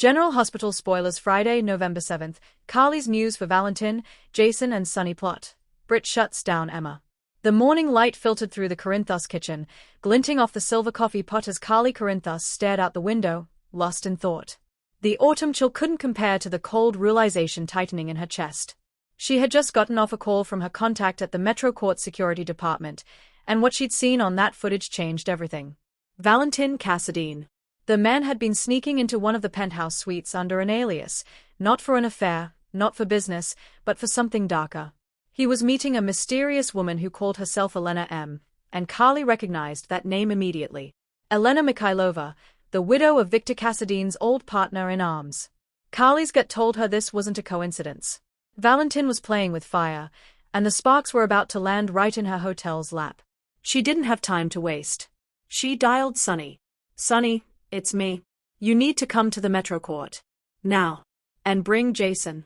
General Hospital spoilers Friday, November 7th. Carly's news for Valentin, Jason and Sonny plot. Brit shuts down Emma. The morning light filtered through the Corinthos kitchen, glinting off the silver coffee pot as Carly Corinthos stared out the window, lost in thought. The autumn chill couldn't compare to the cold realization tightening in her chest. She had just gotten off a call from her contact at the Metro Court Security Department, and what she'd seen on that footage changed everything. Valentin Cassadine. The man had been sneaking into one of the penthouse suites under an alias, not for an affair, not for business, but for something darker. He was meeting a mysterious woman who called herself Elena M., and Carly recognized that name immediately. Elena Mikhailova, the widow of Victor Cassadine's old partner in arms. Carly's gut told her this wasn't a coincidence. Valentin was playing with fire, and the sparks were about to land right in her hotel's lap. She didn't have time to waste. She dialed Sonny. "Sonny, it's me. You need to come to the Metro Court. Now. And bring Jason."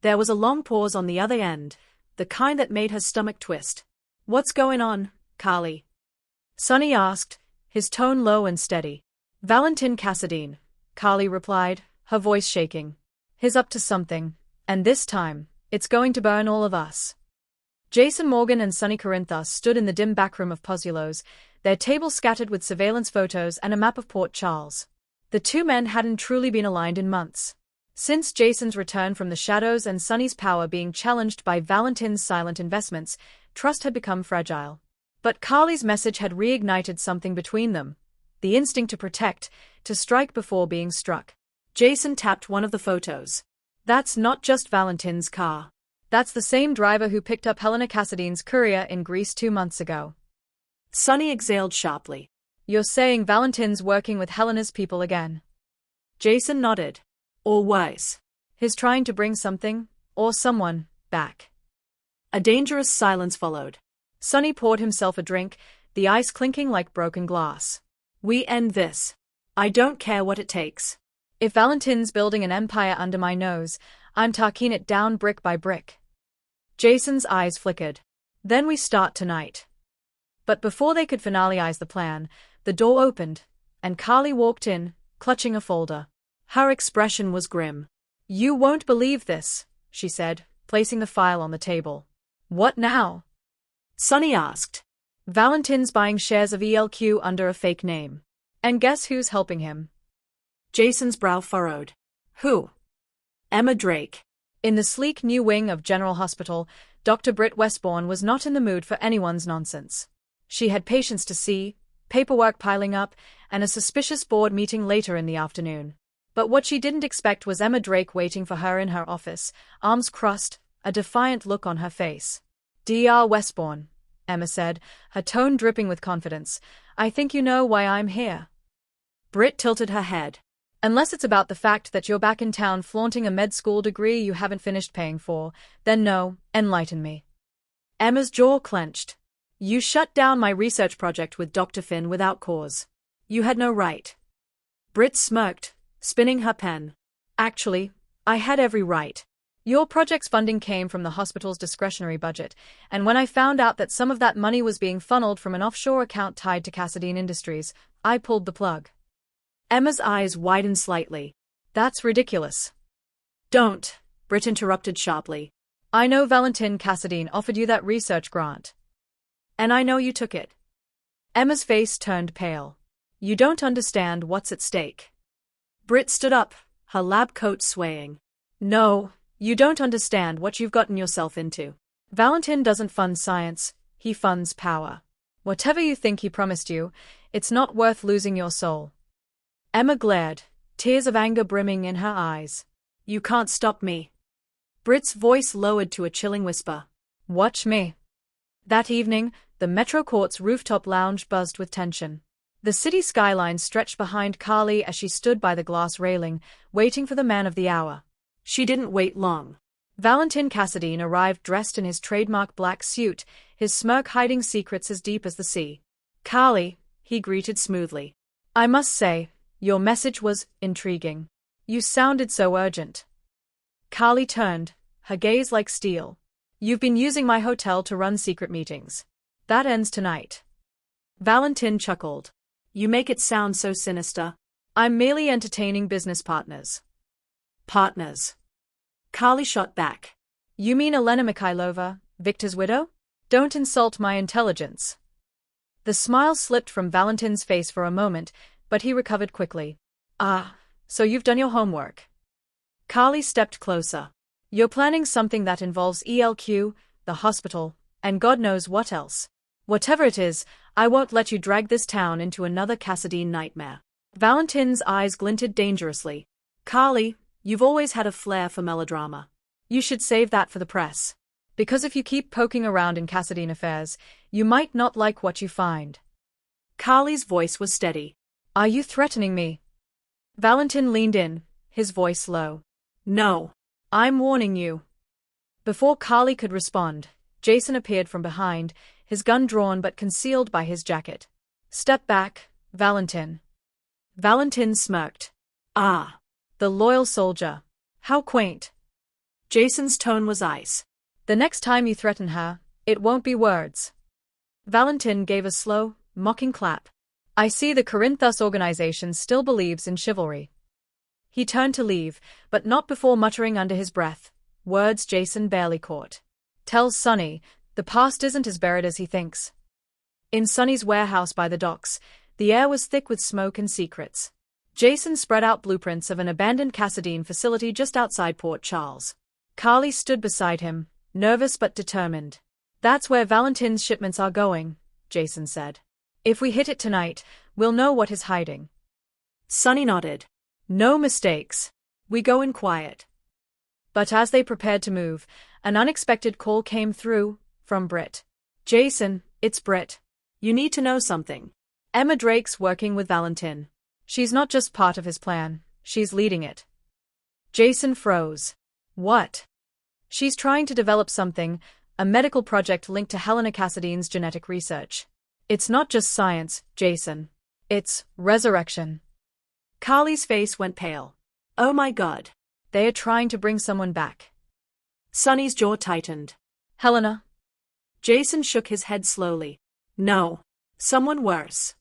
There was a long pause on the other end, the kind that made her stomach twist. "What's going on, Carly?" Sonny asked, his tone low and steady. "Valentin Cassadine," Carly replied, her voice shaking. "He's up to something, and this time, it's going to burn all of us." Jason Morgan and Sonny Corinthos stood in the dim backroom of Pozzulo's, their table scattered with surveillance photos and a map of Port Charles. The two men hadn't truly been aligned in months. Since Jason's return from the shadows and Sonny's power being challenged by Valentin's silent investments, trust had become fragile. But Carly's message had reignited something between them. The instinct to protect, to strike before being struck. Jason tapped one of the photos. "That's not just Valentin's car. That's the same driver who picked up Helena Cassadine's courier in Greece 2 months ago." Sonny exhaled sharply. "You're saying Valentin's working with Helena's people again?" Jason nodded. "Always. He's trying to bring something, or someone, back." A dangerous silence followed. Sonny poured himself a drink, the ice clinking like broken glass. "We end this. I don't care what it takes. If Valentin's building an empire under my nose, I'm taking it down brick by brick." Jason's eyes flickered. "Then we start tonight." But before they could finalize the plan, the door opened, and Carly walked in, clutching a folder. Her expression was grim. "You won't believe this," she said, placing the file on the table. "What now?" Sonny asked. "Valentin's buying shares of ELQ under a fake name. And guess who's helping him?" Jason's brow furrowed. "Who?" "Emma Drake." In the sleek new wing of General Hospital, Dr. Brit Westbourne was not in the mood for anyone's nonsense. She had patients to see, paperwork piling up, and a suspicious board meeting later in the afternoon. But what she didn't expect was Emma Drake waiting for her in her office, arms crossed, a defiant look on her face. "Dr. Westbourne," Emma said, her tone dripping with confidence, "I think you know why I'm here." Brit tilted her head. "Unless it's about the fact that you're back in town flaunting a med school degree you haven't finished paying for, then no, enlighten me." Emma's jaw clenched. "You shut down my research project with Dr. Finn without cause. You had no right." Brit smirked, spinning her pen. "Actually, I had every right. Your project's funding came from the hospital's discretionary budget, and when I found out that some of that money was being funneled from an offshore account tied to Cassadine Industries, I pulled the plug." Emma's eyes widened slightly. "That's ridiculous." "Don't," Brit interrupted sharply. "I know Valentin Cassadine offered you that research grant. And I know you took it." Emma's face turned pale. "You don't understand what's at stake." Brit stood up, her lab coat swaying. "No, you don't understand what you've gotten yourself into. Valentin doesn't fund science, he funds power. Whatever you think he promised you, it's not worth losing your soul." Emma glared, tears of anger brimming in her eyes. "You can't stop me." Brit's voice lowered to a chilling whisper. "Watch me." That evening, the Metro Court's rooftop lounge buzzed with tension. The city skyline stretched behind Carly as she stood by the glass railing, waiting for the man of the hour. She didn't wait long. Valentin Cassadine arrived dressed in his trademark black suit, his smirk hiding secrets as deep as the sea. "Carly," he greeted smoothly. "I must say, your message was intriguing. You sounded so urgent." Carly turned, her gaze like steel. "You've been using my hotel to run secret meetings. That ends tonight." Valentin chuckled. "You make it sound so sinister." I'm merely entertaining business partners. Partners. Carly shot back. You mean Elena Mikhailova, Victor's widow? Don't insult my intelligence. The smile slipped from Valentin's face for a moment, but he recovered quickly. Ah, so you've done your homework. Carly stepped closer. You're planning something that involves ELQ, the hospital, and God knows what else. Whatever it is, I won't let you drag this town into another Cassadine nightmare. Valentin's eyes glinted dangerously. Carly, you've always had a flair for melodrama. You should save that for the press. Because if you keep poking around in Cassadine affairs, you might not like what you find. Carly's voice was steady. Are you threatening me? Valentin leaned in, his voice low. No. I'm warning you. Before Carly could respond, Jason appeared from behind, his gun drawn but concealed by his jacket. Step back, Valentin. Valentin smirked. Ah. The loyal soldier. How quaint. Jason's tone was ice. The next time you threaten her, it won't be words. Valentin gave a slow, mocking clap. I see the Corinthus organization still believes in chivalry. He turned to leave, but not before muttering under his breath, words Jason barely caught. Tell Sonny, the past isn't as buried as he thinks. In Sonny's warehouse by the docks, the air was thick with smoke and secrets. Jason spread out blueprints of an abandoned Cassadine facility just outside Port Charles. Carly stood beside him, nervous but determined. That's where Valentin's shipments are going, Jason said. If we hit it tonight, we'll know what is hiding. Sonny nodded. No mistakes. We go in quiet. But as they prepared to move, an unexpected call came through, from Brit. Jason, it's Brit. You need to know something. Emma Drake's working with Valentin. She's not just part of his plan, she's leading it. Jason froze. What? She's trying to develop something, a medical project linked to Helena Cassadine's genetic research. It's not just science, Jason. It's resurrection. Carly's face went pale. Oh my God. They are trying to bring someone back. Sonny's jaw tightened. Helena? Jason shook his head slowly. No. Someone worse.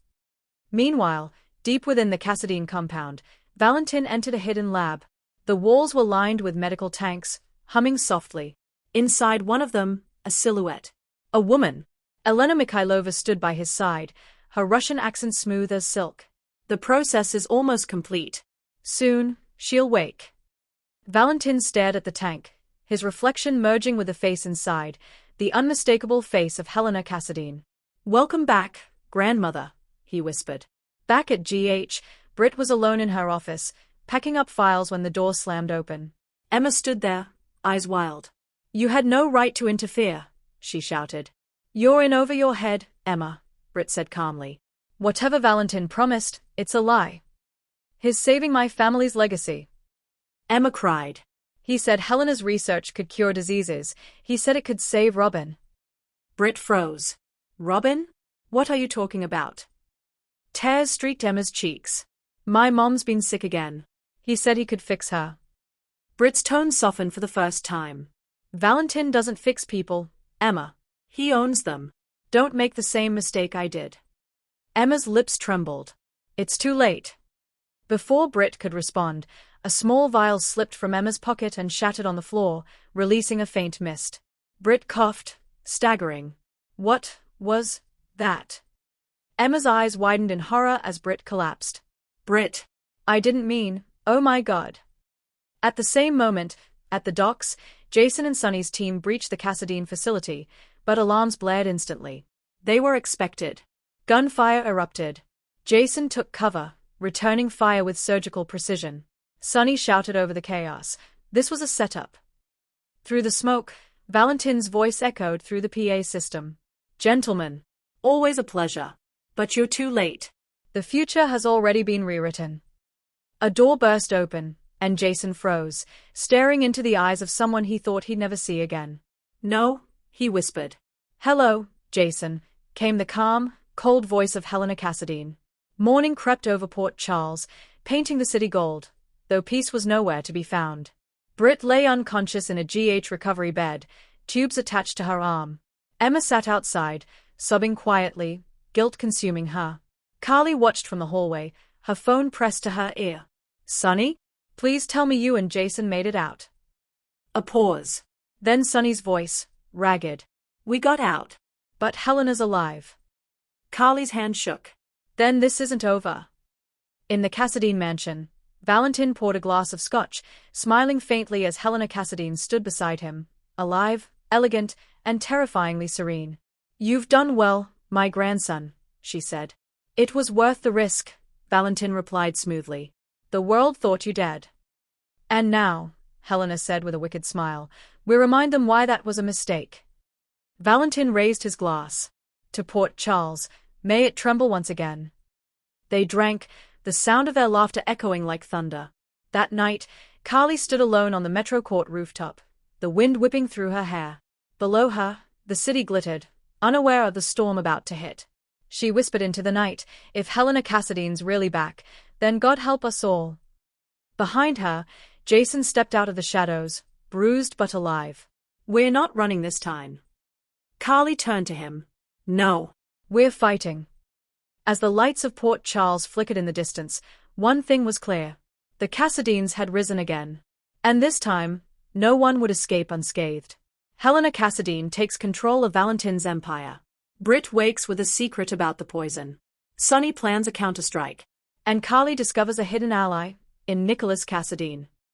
Meanwhile, deep within the Cassadine compound, Valentin entered a hidden lab. The walls were lined with medical tanks, humming softly. Inside one of them, a silhouette. A woman. Elena Mikhailova stood by his side, her Russian accent smooth as silk. The process is almost complete. Soon, she'll wake. Valentin stared at the tank, his reflection merging with the face inside, the unmistakable face of Helena Cassadine. Welcome back, grandmother, he whispered. Back at GH, Brit was alone in her office, packing up files when the door slammed open. Emma stood there, eyes wild. You had no right to interfere, she shouted. You're in over your head, Emma, Brit said calmly. Whatever Valentin promised, it's a lie. He's saving my family's legacy. Emma cried. He said Helena's research could cure diseases. He said it could save Robin. Brit froze. Robin? What are you talking about? Tears streaked Emma's cheeks. My mom's been sick again. He said he could fix her. Brit's tone softened for the first time. Valentin doesn't fix people, Emma. He owns them. Don't make the same mistake I did. Emma's lips trembled. It's too late. Before Brit could respond, a small vial slipped from Emma's pocket and shattered on the floor, releasing a faint mist. Brit coughed, staggering. What was that? Emma's eyes widened in horror as Brit collapsed. Brit. I didn't mean, oh my God. At the same moment, at the docks, Jason and Sonny's team breached the Cassadine facility, but alarms blared instantly. They were expected. Gunfire erupted. Jason took cover, returning fire with surgical precision. Sonny shouted over the chaos. This was a setup. Through the smoke, Valentin's voice echoed through the PA system. Gentlemen. Always a pleasure. But you're too late. The future has already been rewritten. A door burst open, and Jason froze, staring into the eyes of someone he thought he'd never see again. No, he whispered. Hello, Jason, came the calm, cold voice of Helena Cassadine. Morning crept over Port Charles, painting the city gold, though peace was nowhere to be found. Brit lay unconscious in a GH recovery bed, tubes attached to her arm. Emma sat outside, sobbing quietly, guilt consuming her. Carly watched from the hallway, her phone pressed to her ear. Sonny? Please tell me you and Jason made it out. A pause. Then Sonny's voice, ragged. We got out. But Helena's alive. Carly's hand shook. Then this isn't over. In the Cassadine mansion, Valentin poured a glass of scotch, smiling faintly as Helena Cassadine stood beside him, alive, elegant, and terrifyingly serene. You've done well, my grandson, she said. It was worth the risk, Valentin replied smoothly. The world thought you dead. And now, Helena said with a wicked smile, we remind them why that was a mistake. Valentin raised his glass. To Port Charles, may it tremble once again. They drank, the sound of their laughter echoing like thunder. That night, Carly stood alone on the Metro Court rooftop, the wind whipping through her hair. Below her, the city glittered, unaware of the storm about to hit. She whispered into the night, if Helena Cassadine's really back, then God help us all. Behind her, Jason stepped out of the shadows, bruised but alive. We're not running this time. Carly turned to him. No. We're fighting. As the lights of Port Charles flickered in the distance, one thing was clear. The Cassadines had risen again. And this time, no one would escape unscathed. Helena Cassadine takes control of Valentin's empire. Brit wakes with a secret about the poison. Sonny plans a counterstrike. And Carly discovers a hidden ally in Nicholas Cassadine.